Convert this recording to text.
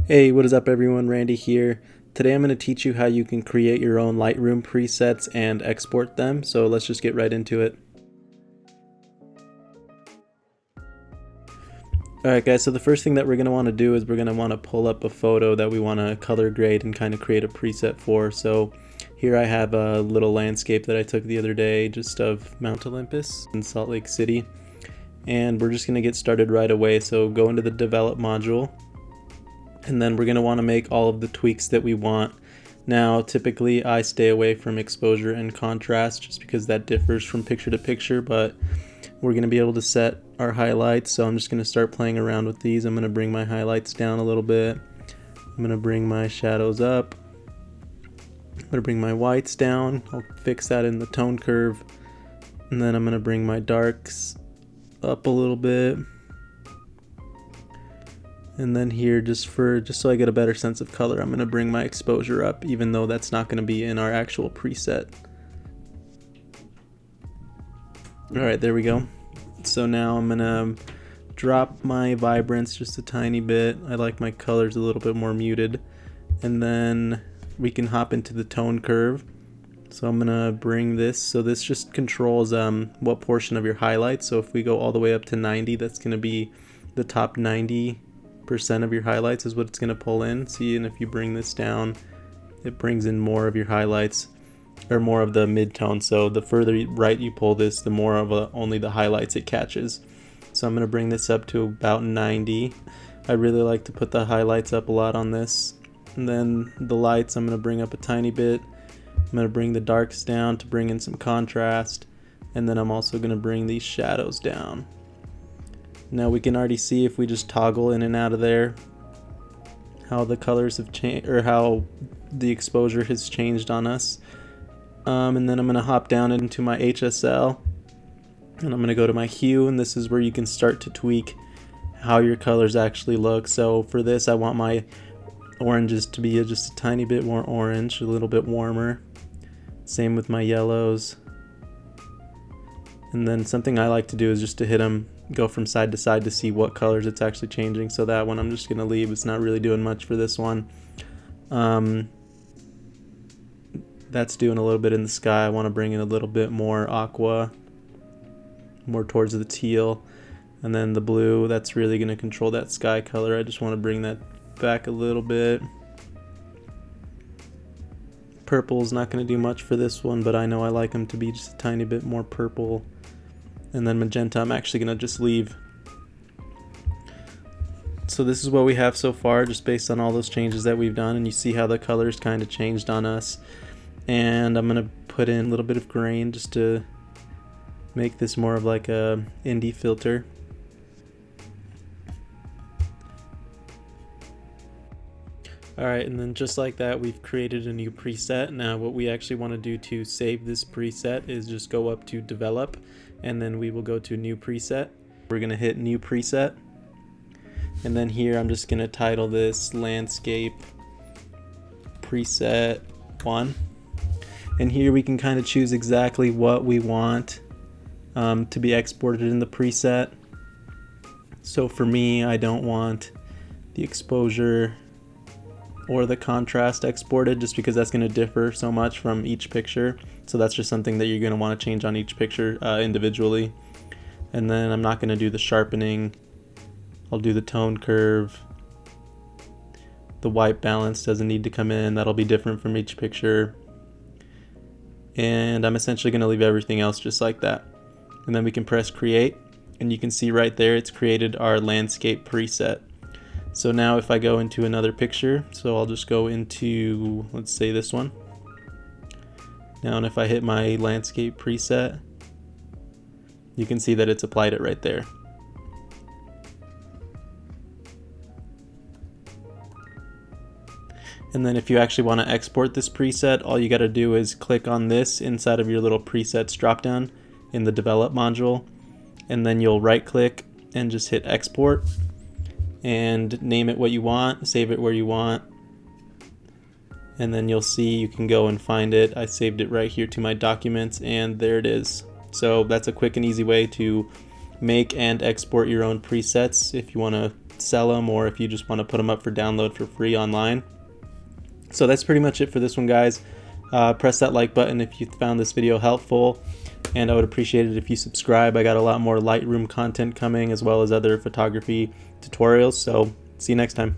Hey, what is up everyone? Randy here. Today I'm going to teach you how you can create your own Lightroom presets and export them. So let's just get right into it. Alright guys, so the first thing that we're going to want to do is we're going to want to pull up a photo that we want to color grade and kind of create a preset for. So here I have a little landscape that I took the other day just of Mount Olympus in Salt Lake City. And we're just going to get started right away. So go into the develop module. And then we're going to want to make all of the tweaks that we want. Now, typically I stay away from exposure and contrast just because that differs from picture to picture, but we're going to be able to set our highlights. So I'm just going to start playing around with these. I'm going to bring my highlights down a little bit. I'm going to bring my shadows up. I'm going to bring my whites down. I'll fix that in the tone curve. And then I'm going to bring my darks up a little bit. And then here, just so I get a better sense of color, I'm going to bring my exposure up, even though that's not going to be in our actual preset. Alright, there we go. So now I'm going to drop my vibrance just a tiny bit. I like my colors a little bit more muted. And then we can hop into the tone curve. So I'm going to bring this. So this just controls what portion of your highlights. So if we go all the way up to 90, that's going to be the top 90% of your highlights is what it's going to pull in. See, and if you bring this down, it brings in more of your highlights, or more of the mid-tone. So the further right you pull this, the more of only the highlights it catches. So I'm going to bring this up to about 90. I really like to put the highlights up a lot on this. And then the lights I'm going to bring up a tiny bit. I'm going to bring the darks down to bring in some contrast. And then I'm also going to bring these shadows down. Now we can already see, if we just toggle in and out of there, how the colors have changed, or how the exposure has changed on us. And then I'm going to hop down into my HSL, and I'm going to go to my hue, and this is where you can start to tweak how your colors actually look. So for this, I want my oranges to be just a tiny bit more orange, a little bit warmer. Same with my yellows. And then something I like to do is just to hit them, go from side to side to see what colors it's actually changing. So that one I'm just going to leave. It's not really doing much for this one. That's doing a little bit in the sky. I want to bring in a little bit more aqua, more towards the teal. And then the blue, that's really going to control that sky color. I just want to bring that back a little bit. Purple's not going to do much for this one, but I know I like them to be just a tiny bit more purple. And then magenta I'm actually going to just leave. So this is what we have so far, just based on all those changes that we've done, and you see how the colors kind of changed on us. And I'm going to put in a little bit of grain just to make this more of like a indie filter. Alright, and then just like that, we've created a new preset. Now what we actually want to do to save this preset is just go up to develop, and then we will go to new preset. We're going to hit new preset, and then here I'm just going to title this landscape preset 1. And here we can kind of choose exactly what we want to be exported in the preset. So for me, I don't want the exposure or the contrast exported, just because that's going to differ so much from each picture. So that's just something that you're going to want to change on each picture individually. And then I'm not going to do the sharpening. I'll do the tone curve. The white balance doesn't need to come in. That'll be different from each picture. And I'm essentially going to leave everything else just like that. And then we can press create, and you can see right there it's created our landscape preset. So now if I go into another picture, so I'll just go into, let's say this one. Now, and if I hit my landscape preset, you can see that it's applied it right there. And then if you actually want to export this preset, all you got to do is click on this inside of your little presets dropdown in the develop module, and then you'll right click and just hit export and name it what you want, save it where you want, and then you'll see you can go and find it. I saved it right here to my documents, and there it is. So that's a quick and easy way to make and export your own presets if you want to sell them or if you just want to put them up for download for free online. So that's pretty much it for this one, guys. Press that like button if you found this video helpful, and I would appreciate it if you subscribe. I got a lot more Lightroom content coming as well as other photography tutorials, so see you next time.